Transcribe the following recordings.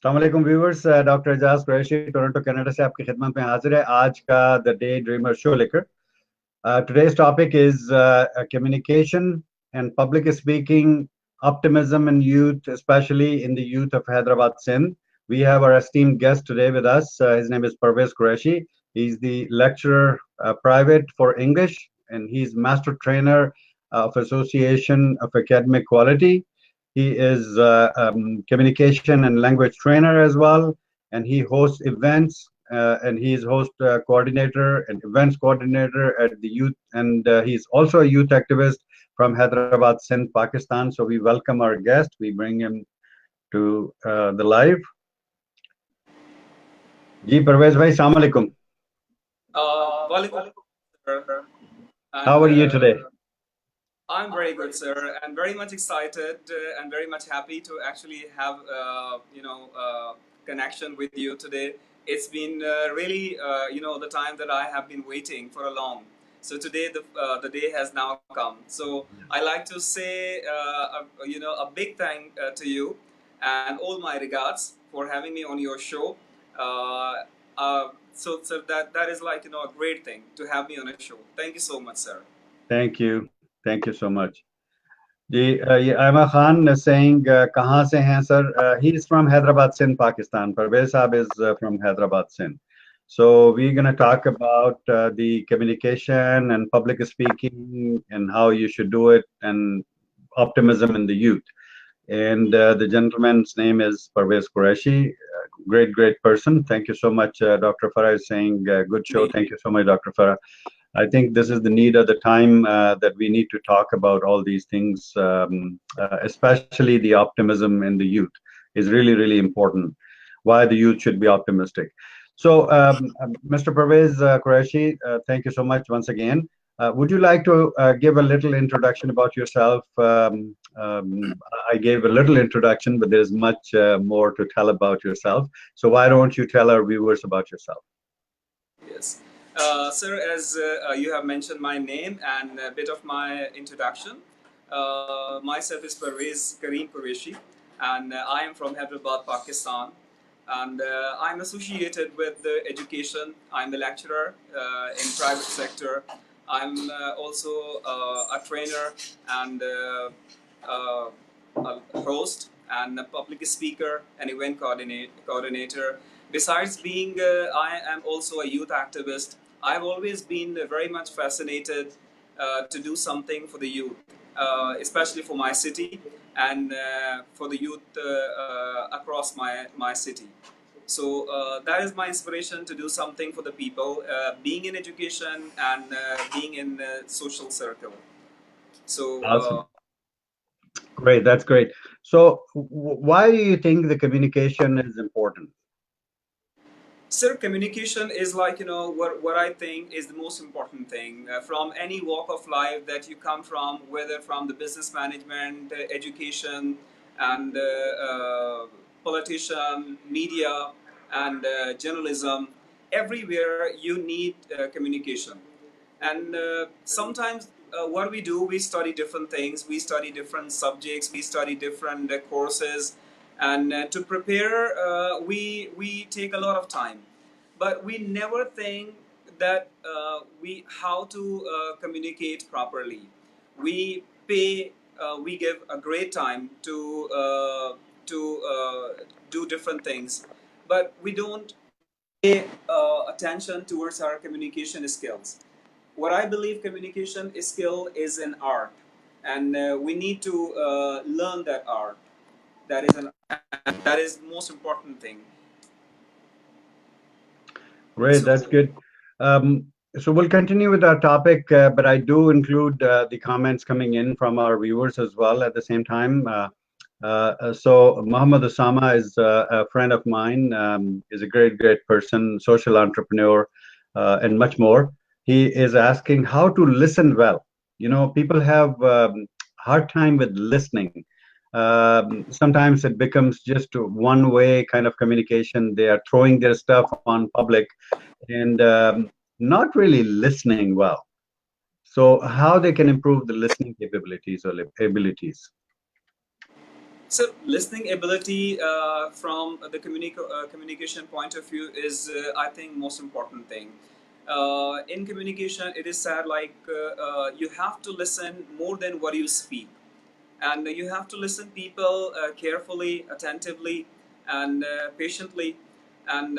अस्सलामुअलैकुम viewers, doctor Ejaz Qureshi Toronto Canada से आपकी खिदमत में हाजिर है आज का द डे ड्रीमर शो लेकर। Today's topic is communication and public speaking, optimism in youth, especially in the youth of Hyderabad, Sindh. We have our esteemed guest today with us. His name is Parvez Qureshi. He's the lecturer private for English, and he's master trainer of Association of Academic Quality. He is communication and language trainer as well, and he hosts events. And he is host coordinator and events coordinator at the youth, and he's also a youth activist from Hyderabad, Sindh, Pakistan. So we welcome our guest. We bring him to the live. Ji Parvez bhai, Assalamu alaikum. Walaikum, sir. How are you today? I'm very good, sir, and very much excited and very much happy to actually have connection with you today. It's been really the time that I have been waiting for a long. So today the day has now come. So I like to say a big thank to you and all my regards for having me on your show. So that is like a great thing to have me on a show. Thank you so much, sir. Thank you. Thank you so much. Ji Aima Khan is saying कहाँ से हैं sir? He is from Hyderabad, Sindh, Pakistan. Parvez Saab is from Hyderabad, Sindh. So we're going to talk about the communication and public speaking and how you should do it and optimism in the youth. And the gentleman's name is Parvez Qureshi. Great person. Thank you so much. Dr. Farah is saying good show. Thank you so much, Dr. Farah. I think this is the need of the time that we need to talk about all these things, especially the optimism in the youth is really important. Why the youth should be optimistic. So, Mr. Parvez Qureshi, thank you so much once again. Would you like to give a little introduction about yourself? I gave a little introduction, but there's much more to tell about yourself. So why don't you tell our viewers about yourself? Yes. Sir, as you have mentioned my name and a bit of my introduction, myself is Parvez Kareem Qureshi, and I am from Hyderabad, Pakistan, and I'm associated with education. I'm a lecturer in private sector. I'm also a trainer and a host and a public speaker and event coordinator. Besides being, I am also a youth activist. I've always been very much fascinated to do something for the youth, especially for my city and for the youth across my city. So that is my inspiration to do something for the people, being in education and being in the social circle. So awesome. Great, that's great. So why do you think the communication is important? Sir, communication is like, what I think is the most important thing from any walk of life that you come from, whether from the business management, education, and politician, media, and journalism. Everywhere you need communication. And sometimes what we do, we study different things, we study different subjects, we study different courses, and to prepare, we take a lot of time, but we never think that we how to communicate properly. We pay, we give a great time to do different things, but we don't pay attention towards our communication skills. What I believe communication skill is an art, and we need to learn that art. That is the most important thing. Great, that's good. So we'll continue with our topic, but I do include the comments coming in from our viewers as well at the same time. So Muhammad Osama is a friend of mine, is a great person, social entrepreneur, and much more. He is asking how to listen well. People have hard time with listening. Sometimes it becomes just one way kind of communication. They are throwing their stuff on public and not really listening well. So how they can improve the listening capabilities or abilities? So listening ability from the communication point of view is, I think, most important thing. In communication, it is said like you have to listen more than what you speak, and you have to listen people carefully, attentively, and patiently. And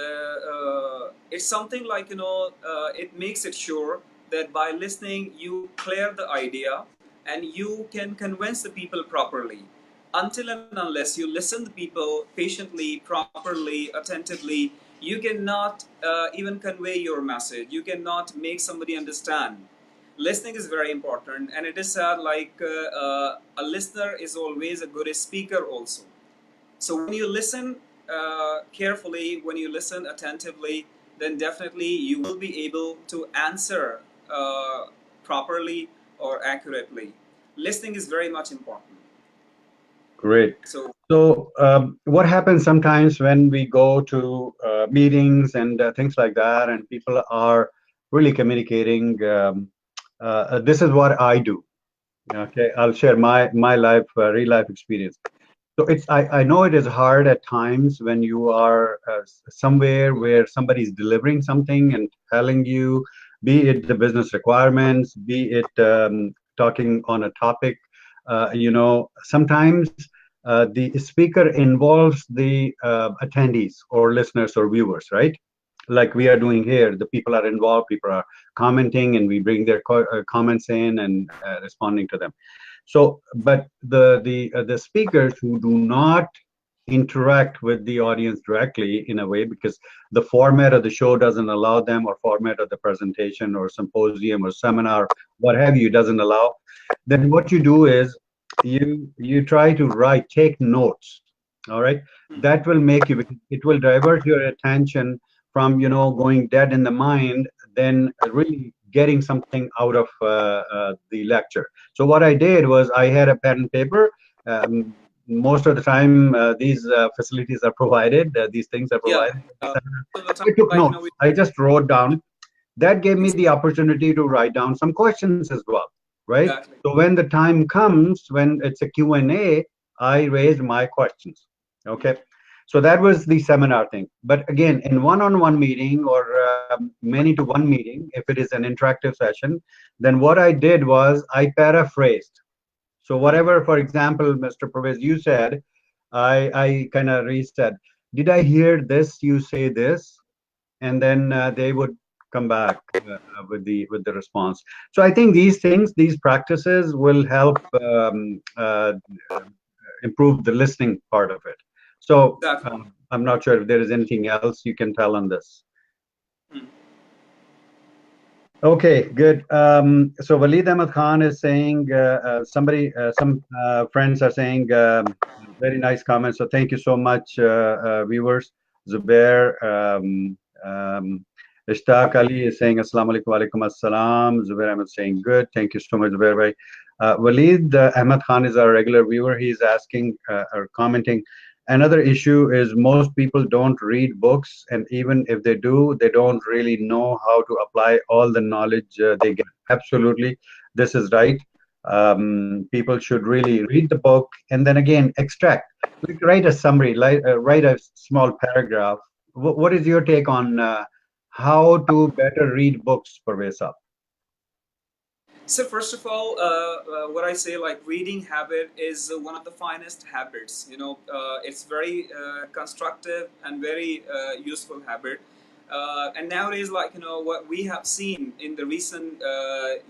it's something like, it makes it sure that by listening you clear the idea and you can convince the people properly. Until and unless you listen to people patiently, properly, attentively, you cannot even convey your message. You cannot make somebody understand. Listening is very important, and it is said like a listener is always a good speaker also. So when you listen carefully, when you listen attentively, then definitely you will be able to answer properly or accurately. Listening is very much important. Great. So So, what happens sometimes when we go to meetings and things like that, and people are really communicating? This is what I do. Okay, I'll share my life, real life experience. So I know it is hard at times when you are somewhere where somebody is delivering something and telling you, be it the business requirements, be it talking on a topic. Sometimes the speaker involves the attendees or listeners or viewers, right? Like we are doing here, the people are involved, people are commenting, and we bring their comments in and responding to them. So, but the speakers who do not interact with the audience directly in a way, because the format of the show doesn't allow them, or format of the presentation or symposium or seminar, what have you, doesn't allow, then what you do is you try to take notes. All right, that will make you, it will divert your attention from going dead in the mind, then really getting something out of the lecture. So what I did was I had a pen and paper. Most of the time, these facilities are provided. These things are yeah, provided. so the time, I took like, notes. I just wrote down. That gave me it's the opportunity to write down some questions as well, right? exactly. So when the time comes, when it's a Q&A, I raised my questions. Okay. So that was the seminar thing. But again, in one-on-one meeting or many to one meeting, if it is an interactive session, then what I did was I paraphrased. So whatever, for example, Mr. Parvez, you said, I kind of re-said, did I hear this? You say this, and then they would come back with the response. So I think these things, these practices, will help improve the listening part of it. So Exactly. I'm not sure if there is anything else you can tell on this. Hmm. Okay, good. So Waleed Ahmed Khan is saying, some friends are saying, very nice comments. So thank you so much, viewers. Zubair, Ishtaq Ali is saying, Assalamu alaikum, wa alaikum assalam. Zubair Ahmed saying, good. Thank you so much, Zubair bhai. Waleed Ahmed Khan is our regular viewer. He's asking or commenting. Another issue is most people don't read books, and even if they do, they don't really know how to apply all the knowledge they get. Absolutely, this is right. People should really read the book and then again extract, like write a summary, write a small paragraph. What is your take on how to better read books, Parvez? So first of all, what I say, like, reading habit is one of the finest habits. It's very constructive and very useful habit. And nowadays, like, what we have seen in the recent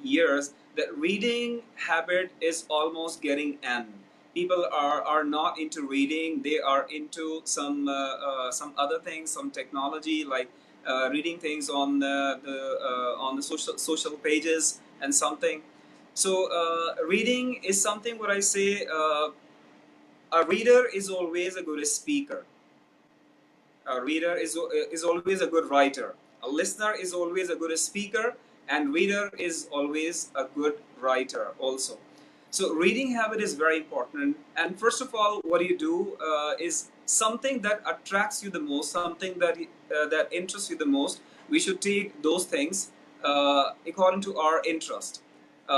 years, that reading habit is almost getting end. People are not into reading; they are into some other things, some technology, like reading things on the social pages and something. So reading is something what I say. A reader is always a good speaker. A reader is always a good writer. A listener is always a good speaker, and reader is always a good writer also. So reading habit is very important. And first of all, what you do is something that attracts you the most, something that interests you the most. We should take those things according to our interest.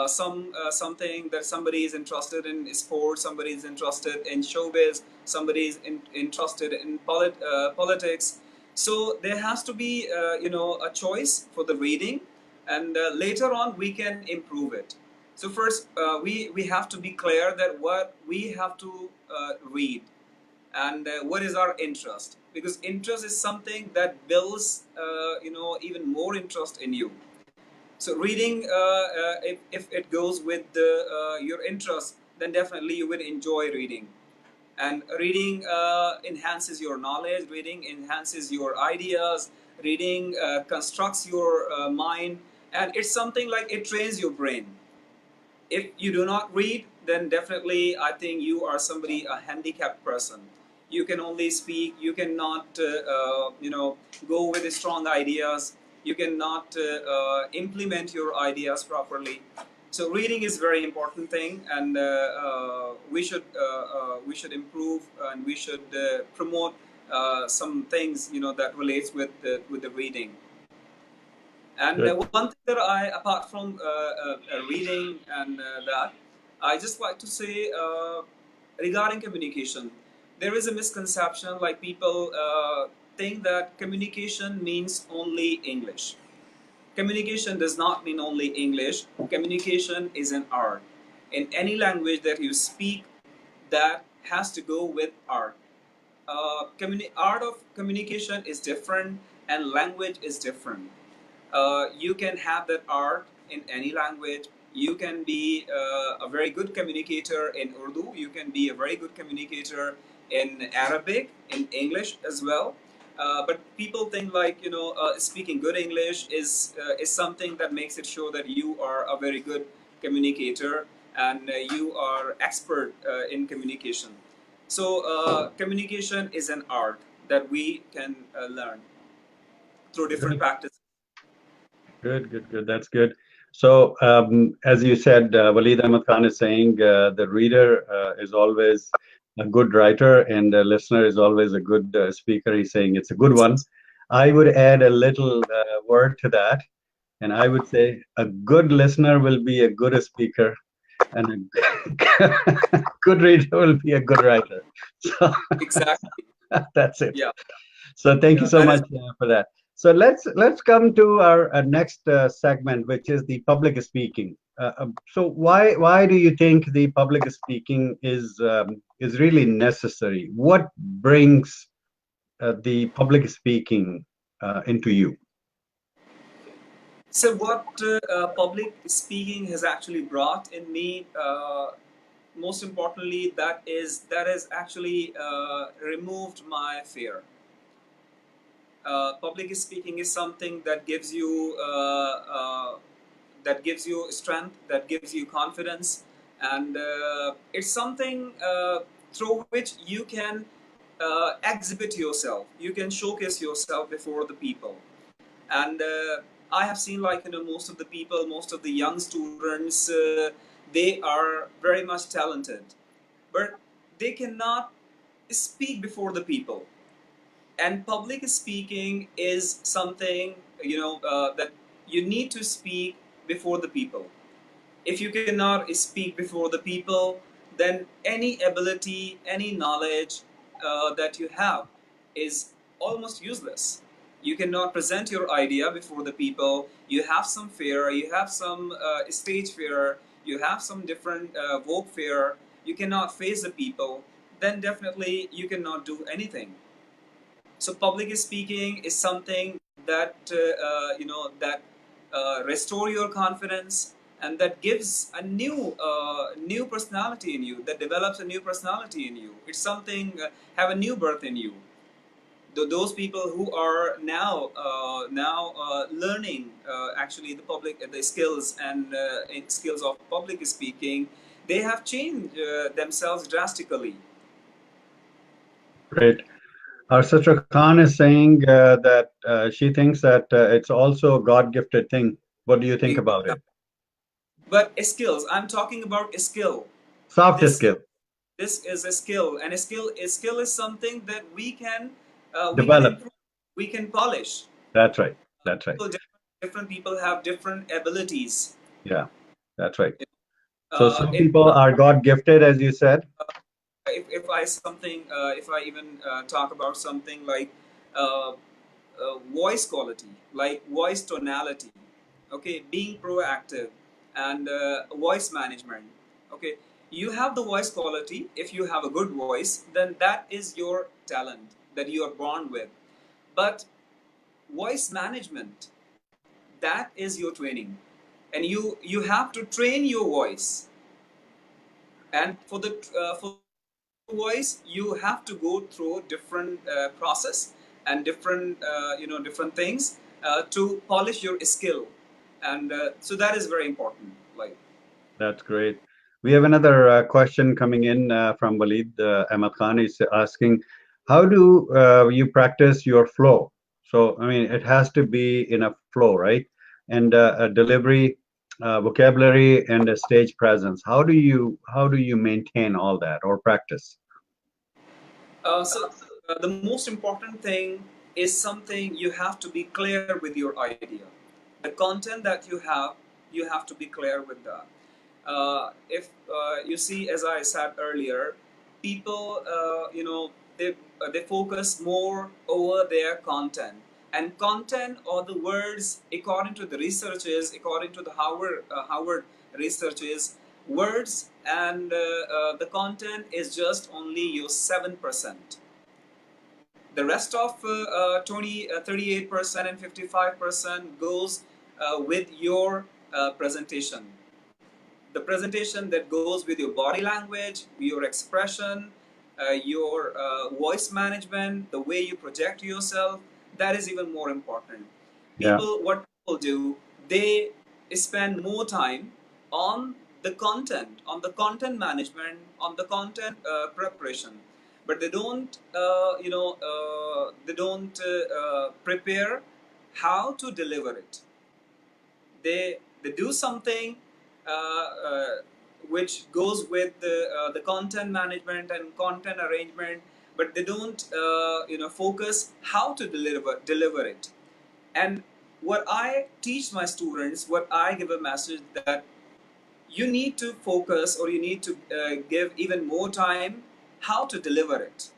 something that somebody is interested in sports, somebody is interested in showbiz, somebody is interested in politics. So there has to be a choice for the reading, and later on we can improve it. So first we have to be clear that what we have to read, and what is our interest, because interest is something that builds even more interest in you. So reading, if it goes with your interest, then definitely you will enjoy reading. And reading enhances your knowledge, reading enhances your ideas, reading constructs your mind, and it's something like it trains your brain. If you do not read, then definitely I think you are somebody, a handicapped person. You can only speak, you cannot go with strong ideas, you cannot implement your ideas properly. So reading is very important thing, and we should improve, and we should promote some things that relates with the reading. And one thing that I, apart from reading and that, I just like to say regarding communication, there is a misconception, like people think that communication means only English. Communication does not mean only English. Communication is an art. In any language that you speak, that has to go with art. Art of communication is different, and language is different. You can have that art in any language. You can be a very good communicator in Urdu. You can be a very good communicator in Arabic, in English as well. But people think like speaking good English is something that makes it show that you are a very good communicator, and you are expert in communication. So communication is an art that we can learn through different practices. Good. That's good. So, as you said, Waleed Ahmed Khan is saying the reader is always a good writer, and the listener is always a good speaker. He's saying it's a good one. I would add a little word to that, and I would say a good listener will be a good speaker, and a good reader will be a good writer. So Exactly. that's it. Yeah. So thank you Yeah. so That is much for that. So let's come to our next segment, which is the public speaking. So why do you think the public speaking is really necessary? What brings the public speaking into you? so. What public speaking has actually brought in me, most importantly, that is actually removed my fear. Public speaking is something that gives you strength, that gives you confidence, and it's something through which you can exhibit yourself. You can showcase yourself before the people. And I have seen, like, most of the people, most of the young students, they are very much talented, but they cannot speak before the people. And public speaking is something that you need to speak before the people. If you cannot speak before the people, then any ability, any knowledge that you have is almost useless. You cannot present your idea before the people. You have some fear, you have some stage fear, you have some different vogue fear. You cannot face the people, then definitely you cannot do anything. So public speaking is something that restore your confidence, and that gives a new personality in you, that develops a new personality in you. It's something have a new birth in you. Those people who are now learning actually the skills and skills of public speaking, they have changed themselves drastically. Great. Our sister Khan is saying that she thinks that it's also a God-gifted thing. What do you think about it? But skills, I'm talking about a skill. Soft This skill, this is a skill, and a skill is something that we can develop. improve, we can polish. That's right. That's right. Different people have different abilities. Yeah. That's right. So some If people are God gifted, as you said. if I even talk about something like uh, voice quality, like voice tonality, okay, being proactive, and voice management, okay, you have the voice quality. If you have a good voice, then that is your talent that you are born with. But voice management, that is your training, and you have to train your voice. And for the voice, you have to go through different process and different different things to polish your skill, and so that is very important. Like, That's great. We have another question coming in from Walid Ahmad Khan. Is asking, how do you practice your flow? So, I mean, it has to be in a flow, right? And a delivery, vocabulary, and a stage presence. How do you maintain all that or practice? the most important thing is something you have to be clear with your idea. The content that you have to be clear with that. If you see, as I said earlier, people, they focus more over their content, and content or the words, according to the researches, according to the Harvard researches, words and the content is just only your 7%. The rest of 38% and 55% goes with your presentation. The presentation that goes with your body language, your expression, your voice management, the way you project yourself, that is even more important. Yeah. What people do, they spend more time on the content management, on the content preparation, but they don't prepare how to deliver it. They do something uh, uh, which goes with the content management and content arrangement, but they don't focus how to deliver it. And what I teach my students, what I give a message, that you need to focus, or you need to give even more time how to deliver it.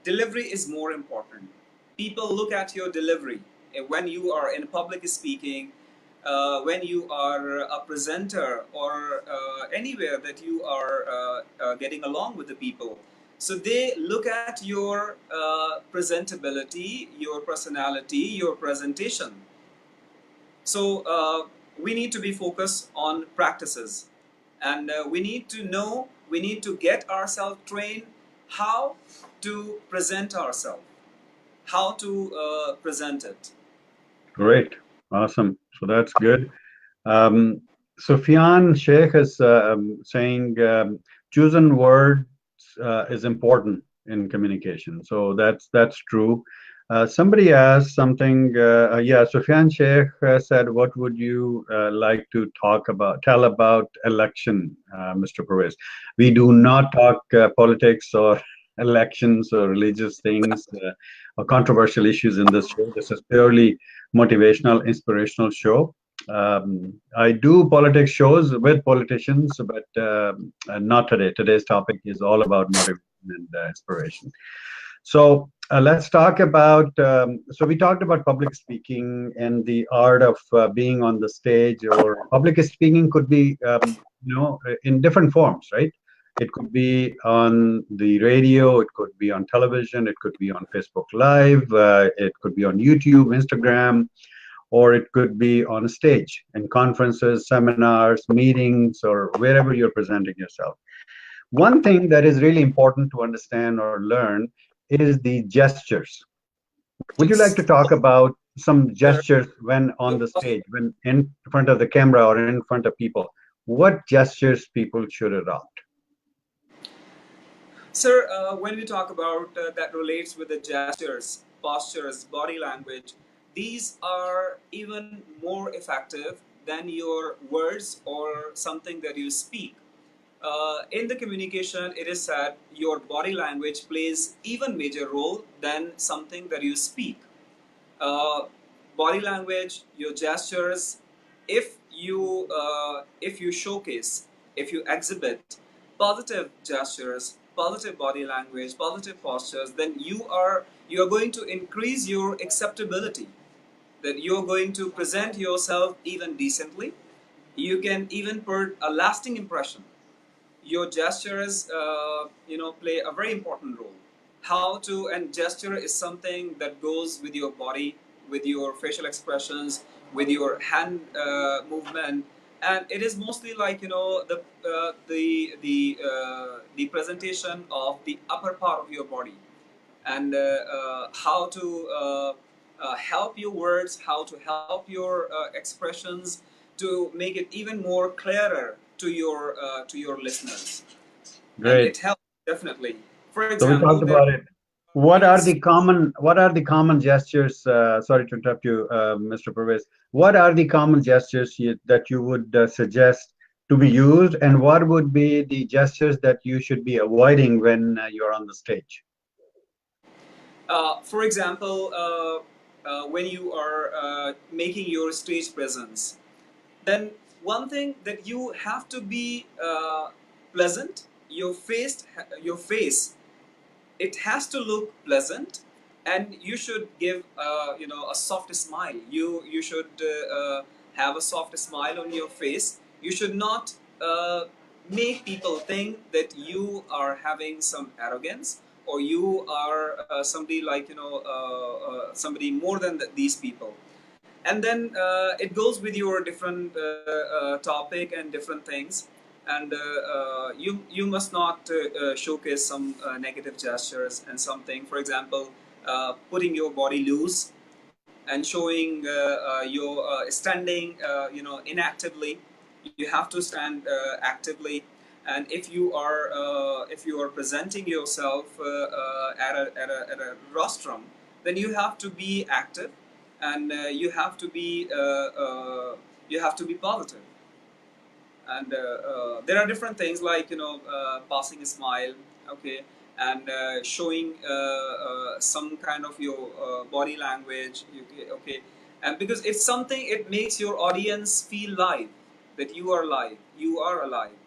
Delivery is more important. People look at your delivery when you are in public speaking, when you are a presenter, or anywhere that you are getting along with the people. So they look at your presentability, your personality, your presentation. So we need to be focused on practices, and we need to get ourselves trained how to present ourselves, how to present it. Great. Awesome. So that's good. Um, Sufyan Sheikh is saying chosen words is important in communication. So that's true. Somebody asked something. Yeah, Sufyan Sheikh said, "What would you like to tell about election, Mr. Parvez?" We do not talk politics or elections or religious things or controversial issues in this show. This is purely motivational, inspirational show. I do politics shows with politicians, but not today. Today's topic is all about motivation and inspiration. So let's talk about. So we talked about public speaking and the art of being on the stage, or public speaking could be, in different forms, right? It could be on the radio, it could be on television, it could be on Facebook Live, it could be on YouTube, Instagram, or it could be on a stage in conferences, seminars, meetings, or wherever you're presenting yourself. One thing that is really important to understand or learn is the gestures. Would you like to Yes. talk about some Sir, gestures when on the stage, when in front of the camera or in front of people? What gestures people should adopt? Sir, when we talk about that relates with the gestures, postures, body language, these are even more effective than your words or something that you speak. In the communication, it is said your body language plays even major role than something that you speak. Uh, Body language, your gestures, if you showcase, if you exhibit positive gestures, positive body language, positive postures, then you are going to increase your acceptability, that you're going to present yourself even decently. You can even put a lasting impression. Your gestures, play a very important role. How to, and gesture is something that goes with your body, with your facial expressions, with your hand movement, and it is mostly like the presentation of the upper part of your body, and how to help your words, how to help your expressions to make it even more clearer to your listeners, and Great. it helps definitely. For So we example, talked there about it. What are the common gestures? Sorry to interrupt you, Mr. Parvez. What are the common gestures that you would suggest to be used, and what would be the gestures that you should be avoiding when you're on the stage? for example, when you are making your stage presence, then one thing that you have to be pleasant. Your face, it has to look pleasant, and you should give a soft smile. You should have a soft smile on your face. You should not make people think that you are having some arrogance, or you are somebody like somebody more than these people. And then it goes with your different topic and different things, and you must not showcase some negative gestures and something. For example, putting your body loose and showing your standing inactively. You have to stand actively. And if you are presenting yourself at a rostrum, then you have to be active, and you have to be positive. And there are different things like passing a smile, okay, and showing some kind of your body language, okay. And because it's something, it makes your audience feel live, that you are live, you are alive.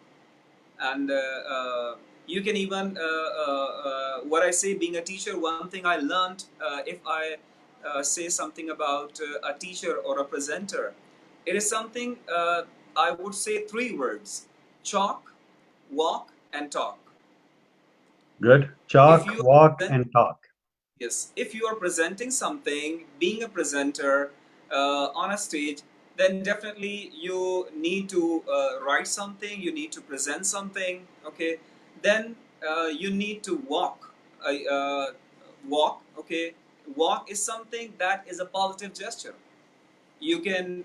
And you can even what I say, being a teacher, one thing I learned, if I say something about a teacher or a presenter, it is something, I would say three words: chalk, walk, and talk. Good. If Chalk, you walk, present, and talk. yes, if you are presenting something, being a presenter on a stage, then definitely you need to write something, you need to present something, okay. Then you need to walk. Walk, okay. Walk is something that is a positive gesture. You can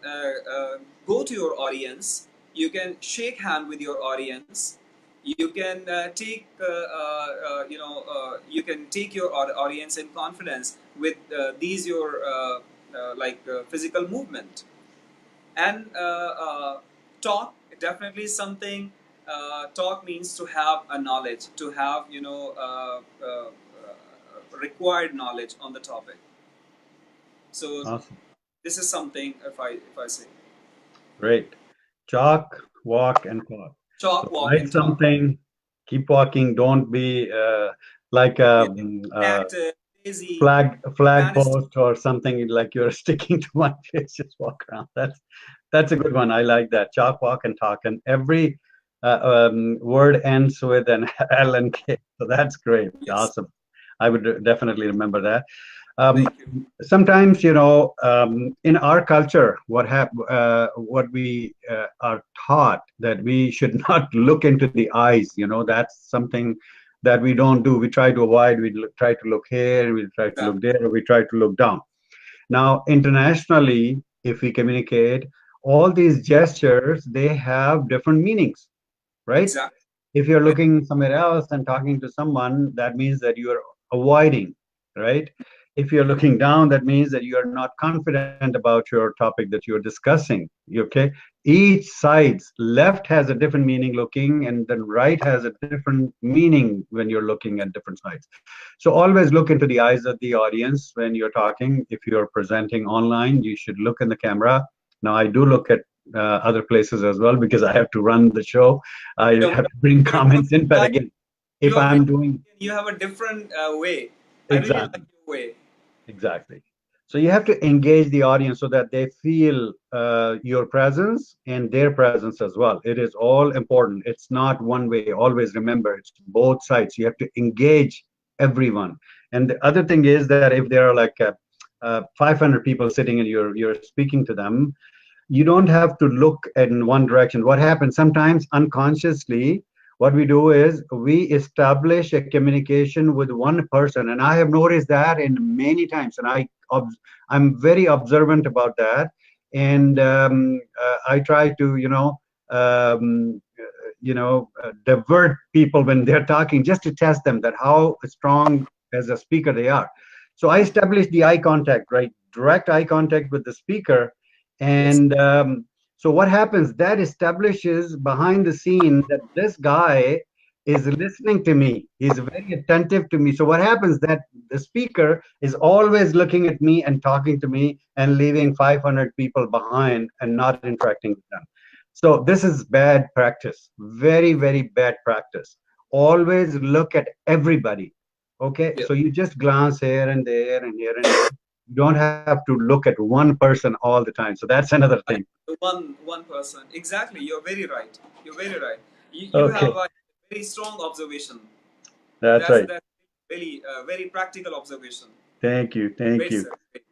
go to your audience, you can shake hand with your audience, you can you can take your audience in confidence with these your physical movement. And talk, definitely something. Talk means to have a knowledge, to have required knowledge on the topic. So Awesome. this is something, if I say Great. Chalk, walk, and talk. chalk, So walk, write and talk. something, keep walking. Don't be like Yeah. a Active, lazy, flag man is post or something like you're sticking to one place. Just walk around. That's a good one. I like that. Chalk, walk, and talk, and every word ends with an L and K. So that's great. yes. Awesome. I would definitely remember that. Thank Um, you. Sometimes, in our culture, what we are taught, that we should not look into the eyes. That's something that we don't do. We try to avoid. Try to look here, we try to look Exactly. there, or we try to look down. Now, internationally, if we communicate, all these gestures, they have different meanings, right? Exactly. If you're Right. looking somewhere else and talking to someone, that means that you are avoiding, right? If you're looking down, that means that you are not confident about your topic that you're discussing. Okay, each side's left has a different meaning looking, and then right has a different meaning when you're looking at different sides. So always look into the eyes of the audience when you're talking. If you're presenting online, you should look in the camera. Now, I do look at other places as well, because I have to run the show. I No, have to bring you're a comments in. But guy, again, if you are I'm very, doing you have a different way. I really like exactly, your way. exactly. So you have to engage the audience so that they feel your presence and their presence as well. It is all important. It's not one way. Always remember, it's both sides. You have to engage everyone. And the other thing is that if there are like 500 people sitting and you're speaking to them, you don't have to look in one direction. What happens sometimes unconsciously, what we do is we establish a communication with one person, and I have noticed that in many times, and I'm very observant about that. And I try to divert people when they're talking, just to test them that how strong as a speaker they are. So I establish the eye contact, right, direct eye contact with the speaker. Yes. And so what happens, that establishes behind the scene that this guy is listening to me. He's very attentive to me. So what happens, that the speaker is always looking at me and talking to me and leaving 500 people behind and not interacting with them. So this is bad practice, very, very bad practice. Always look at everybody. Okay, Yeah. so you just glance here and there and here and there. You don't have to look at one person all the time. So that's another thing. One person. Exactly. You're very right. You're very right. You have Okay, a very strong observation. that's right. That's really a very practical observation. Thank you, thank Great, you, sir. Great.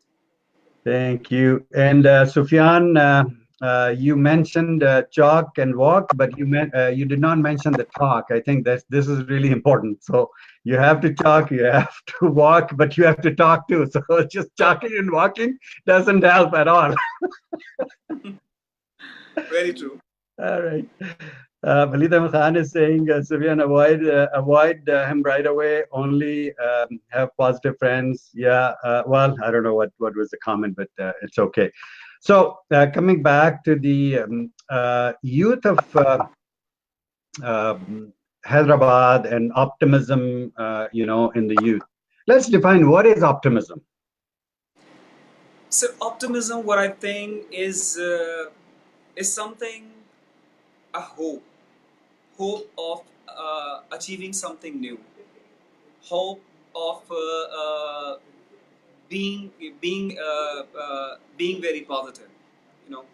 thank you. And Sufyan, you mentioned chalk and walk, but you did not mention the talk. I think that this is really important. So you have to talk, you have to walk, but you have to talk too. So just talking and walking doesn't help at all. Very true. All right. Walid Ahmed Khan is saying, Sufyan, avoid him right away. Only have positive friends. Yeah. Well, I don't know what was the comment, but it's okay. So coming back to the youth of Hyderabad and optimism, in the youth. Let's define what is optimism. So optimism, what I think is something, a hope of achieving something new, hope of being being being very positive. You know.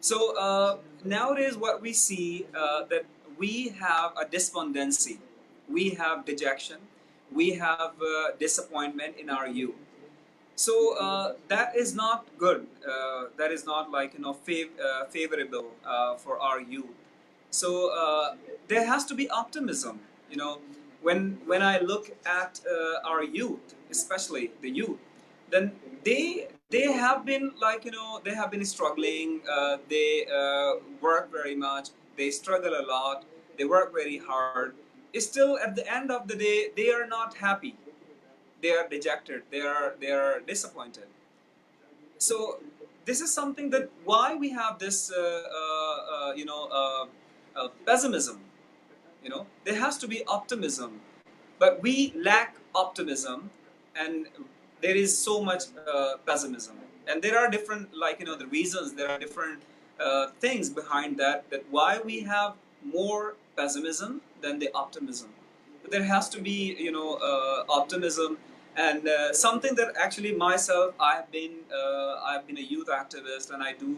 So nowadays, what we see that we have a despondency, we have dejection, we have disappointment in our youth. So that is not good. That is not like favorable for our youth. So there has to be optimism. You know, when I look at our youth, especially the youth, then they have been like they have been struggling. They work very much. They struggle a lot. They work very hard. Still, at the end of the day, they are not happy. They are dejected. They are disappointed. So this is something that why we have this pessimism. There has to be optimism, but we lack optimism, and there is so much pessimism, and there are different the reasons. There are different things behind that why we have more pessimism than the optimism. But there has to be optimism, and something that actually myself I've been a youth activist, and I do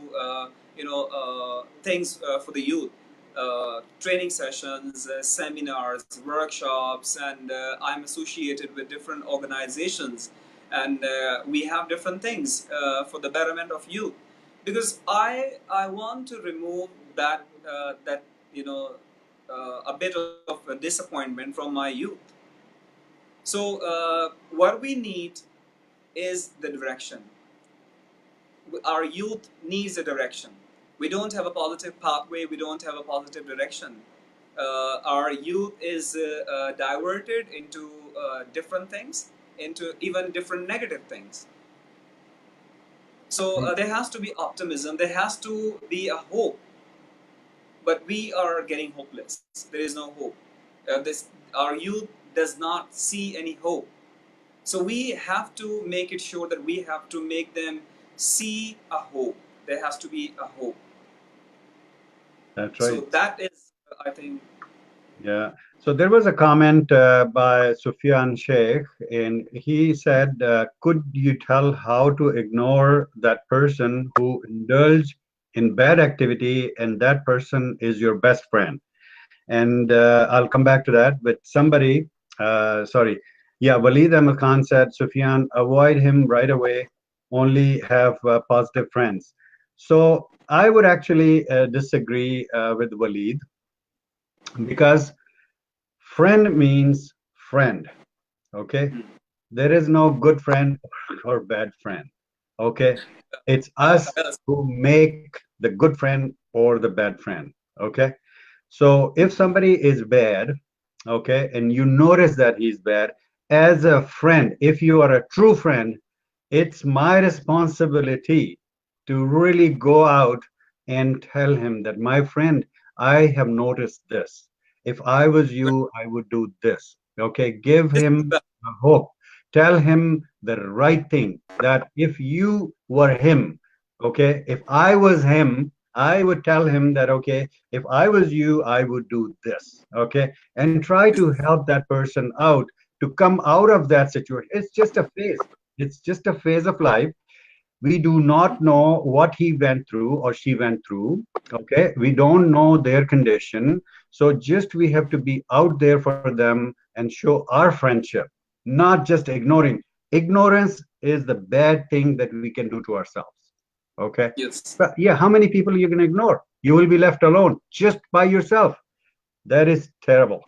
things for the youth, training sessions, seminars, workshops, and I'm associated with different organizations, and we have different things for the betterment of youth, because I want to remove that a bit of a disappointment from my youth. So what we need is the direction. Our youth needs a direction. We don't have a positive pathway. We don't have a positive direction. Our youth is diverted into different things, into even different negative things. So there has to be optimism. There has to be a hope. But we are getting hopeless. There is no hope. Our youth does not see any hope. So we have to make it sure that we have to make them see a hope. There has to be a hope. That's right. So that is, I think, Yeah. So there was a comment by Sufyan Sheikh, and he said, "Could you tell how to ignore that person who indulged in bad activity, and that person is your best friend?" And I'll come back to that. But somebody, sorry, yeah, Waleed Ahmed Khan said, "Sufyan, avoid him right away. Only have positive friends." So I would actually disagree with Waleed, because friend means friend. Okay, hmm, there is no good friend or bad friend. Okay, it's us well, who make the good friend or the bad friend. Okay, so if somebody is bad, okay, and you notice that he's bad, as a friend, if you are a true friend, it's my responsibility to really go out and tell him that, my friend, I have noticed this. If I was you, I would do this. Okay, give this is him the a hope. Tell him the right thing, that if you were him, okay, if I was him, I would tell him that, okay, if I was you, I would do this. Okay, and try this, to help that person out to come out of that situation. It's just a phase. It's just a phase of life. We do not know what he went through or she went through. Okay, we don't know their condition. So just we have to be out there for them and show our friendship, not just ignoring. Ignorance is the bad thing that we can do to ourselves. Okay, yes. but yeah, how many people are you going to ignore? You will be left alone just by yourself. That is terrible.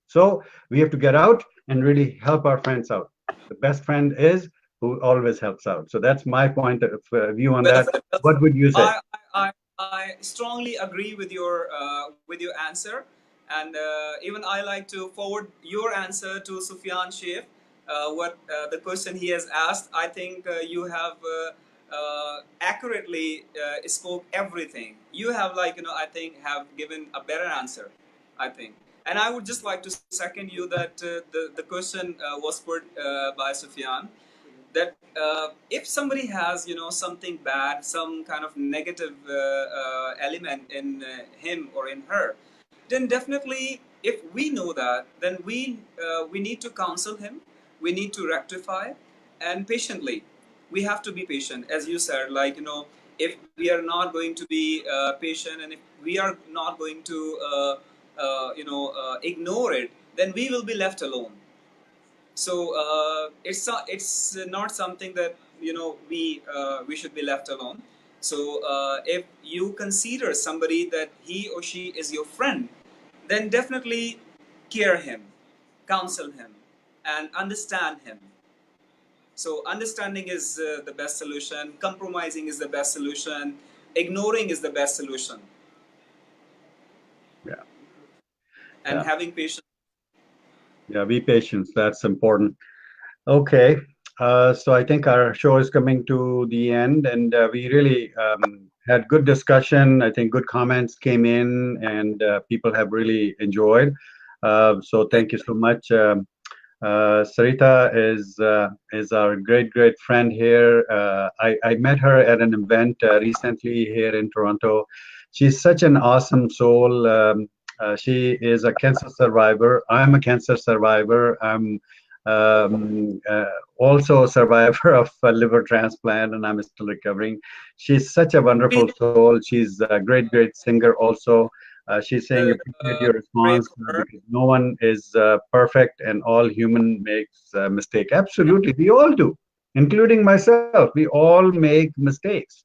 So we have to get out and really help our friends out. The best friend is who always helps out. So that's my point of view on Well that. said. Well said. What would you say? I strongly agree with your answer, and even I like to forward your answer to Sufyan Sheikh. What the question he has asked, I think you have accurately spoke everything. You have, like, I think, have given a better answer, I think. And I would just like to second you that the question was put by Sufyan, that if somebody has, something bad, some kind of negative element in him or in her, then definitely, if we know that, then we need to counsel him, we need to rectify, and patiently, we have to be patient, as you said, like, if we are not going to be patient, and if we are not going to ignore it, then we will be left alone. So it's not something that, we should be left alone. So if you consider somebody that he or she is your friend, then definitely care him, counsel him, and understand him. So understanding is the best solution, compromising is the best solution, ignoring is the best solution, Yeah, and yeah, having patience. yeah. Be patient. That's important. Okay. So I think our show is coming to the end, and we really had good discussion. I think good comments came in, and people have really enjoyed. So thank you so much. Sarita is our great friend here. I met her at an event recently here in Toronto. She's such an awesome soul. She is a cancer survivor. I'm a cancer survivor. I'm also a survivor of a liver transplant, and I'm still recovering. She's such a wonderful soul. She's a great singer also. She's saying, appreciate Uh, your Pray response, for her. because no one is perfect and all human makes a mistake. Absolutely, we all do, including myself. We all make mistakes,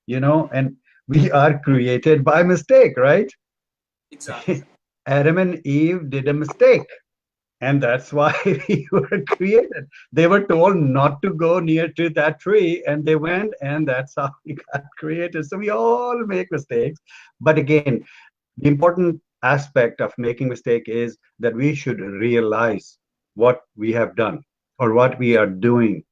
and we are created by mistake, right? Exactly. Adam and Eve did a mistake, and that's why we were created. They were told not to go near to that tree, and they went, and that's how we got created. So we all make mistakes. But again, the important aspect of making mistake is that we should realize what we have done or what we are doing,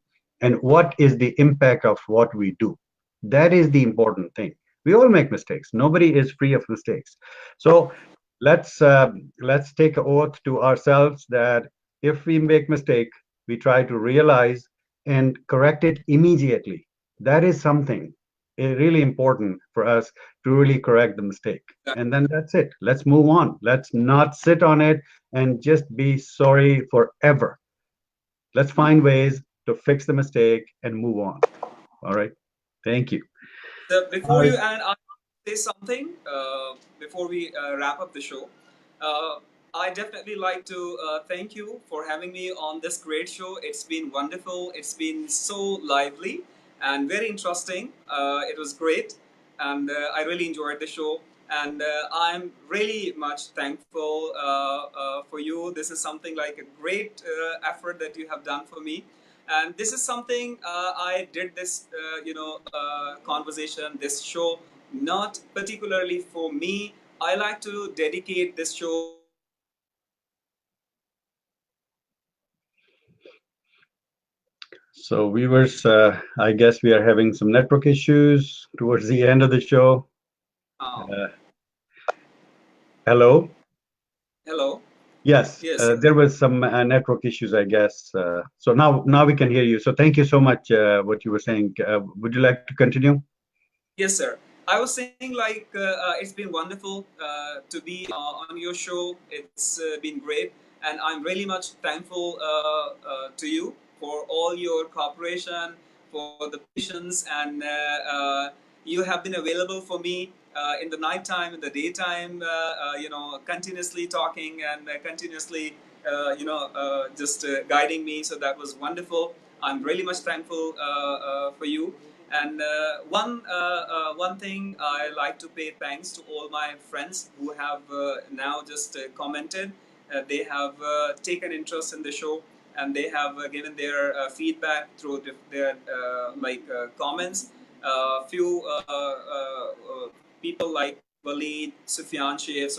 and what is the impact of what we do. That is the important thing. We all make mistakes. Nobody is free of mistakes. So let's take an oath to ourselves that if we make mistake, we try to realize and correct it immediately. That is something. really important for us to really correct the mistake. And then that's it. Let's move on. Let's not sit on it and just be sorry forever. Let's find ways to fix the mistake and move on. All right. Thank you. So before you and I say something, before we wrap up the show, uh, I definitely like to thank you for having me on this great show. It's been wonderful. It's been so lively and very interesting. It was great, and I really enjoyed the show. And I'm really much thankful for you. This is something like a great effort that you have done for me, and this is something I did this conversation, this show, not particularly for me. I like to dedicate this show to all my friends who have So viewers, I guess we are having some network issues towards the end of the show. now. Hello. Hello. Yes, Yes. there was some network issues, I guess. So now we can hear you. So thank you so much. What you were saying. Would you like to continue? Yes, sir. I was saying like it's been wonderful to be on your show. It's been great, and I'm really much thankful to you for all your cooperation, for the patience, and you have been available for me in the nighttime, in the daytime. Continuously talking and continuously, just guiding me. So that was wonderful. I'm really much thankful for you. And one thing I like to pay thanks to all my friends who have now just commented. They have taken interest in the show, and they have given their feedback through their comments. Few people like Waleed, Sufyan Sheikh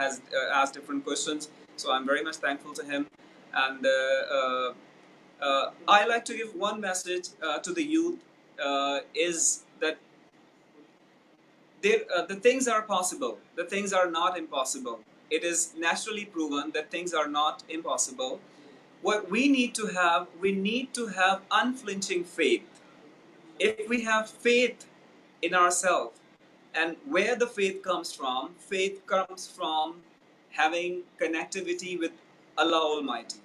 has asked different questions, so I'm very much thankful to him. And I like to give one message to the youth is that the things are possible. The things are not impossible. It is naturally proven that things are not impossible. What we need to have unflinching faith. If we have faith in ourselves, and where the faith comes from having connectivity with Allah Almighty.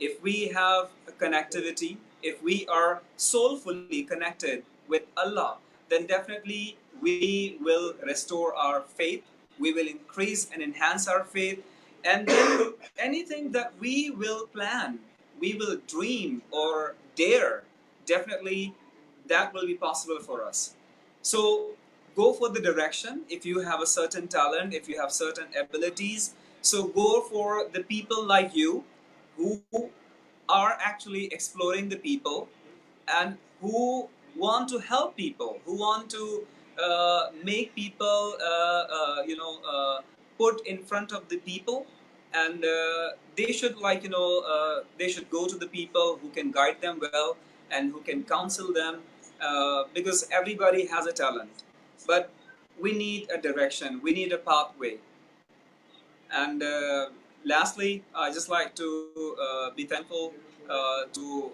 If we have a connectivity, if we are soulfully connected with Allah, then definitely we will restore our faith, we will increase and enhance our faith, and then anything that we will plan, we will dream or dare, definitely that will be possible for us. So go for the direction. If you have a certain talent, if you have certain abilities, so go for the people like you who are actually exploring the people and who want to help people, who want to make people, put in front of the people, and they should they should go to the people who can guide them well and who can counsel them, because everybody has a talent, but we need a direction, we need a pathway. And lastly, I just like to be thankful to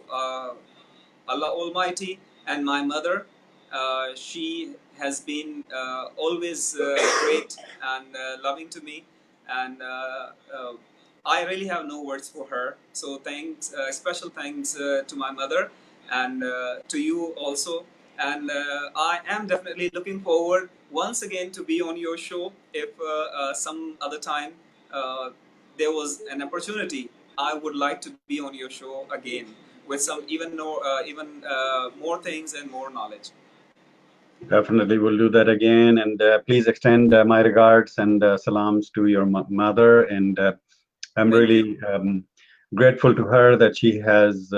Allah Almighty and my mother. She has been always great and loving to me, and I really have no words for her. So thanks, special thanks to my mother and to you also. And I am definitely looking forward once again to be on your show. If some other time uh, there was an opportunity, I would like to be on your show again with some even more things and more knowledge. Definitely, we'll do that again. And please extend my regards and salams to your mother. And I'm Thank you. really grateful to her that she has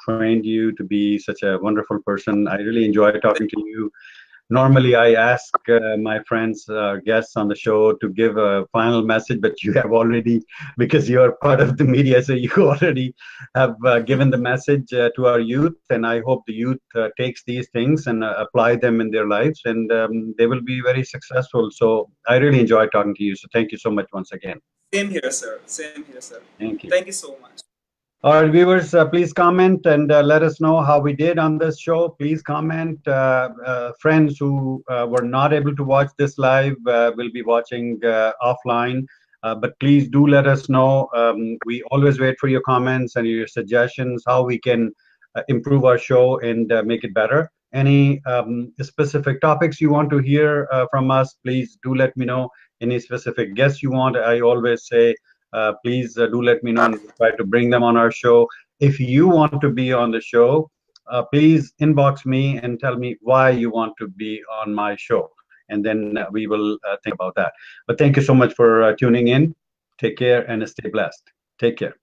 trained you to be such a wonderful person. I really enjoy talking to you. Normally, I ask my friends, guests on the show to give a final message, but you have already, because you are part of the media, so you already have given the message to our youth. And I hope the youth takes these things and apply them in their lives, and they will be very successful. So I really enjoy talking to you. So thank you so much once again. Same here, sir. Same here, sir. Thank you. Thank you so much. Our viewers, please comment and let us know how we did on this show. Please comment. Friends who were not able to watch this live will be watching offline. But please do let us know. We always wait for your comments and your suggestions, how we can improve our show and make it better. Any specific topics you want to hear from us, please do let me know. Any specific guests you want, I always say, please do let me know and we'll try to bring them on our show. If you want to be on the show, please inbox me and tell me why you want to be on my show. And then we will think about that. But thank you so much for tuning in. Take care and stay blessed. Take care.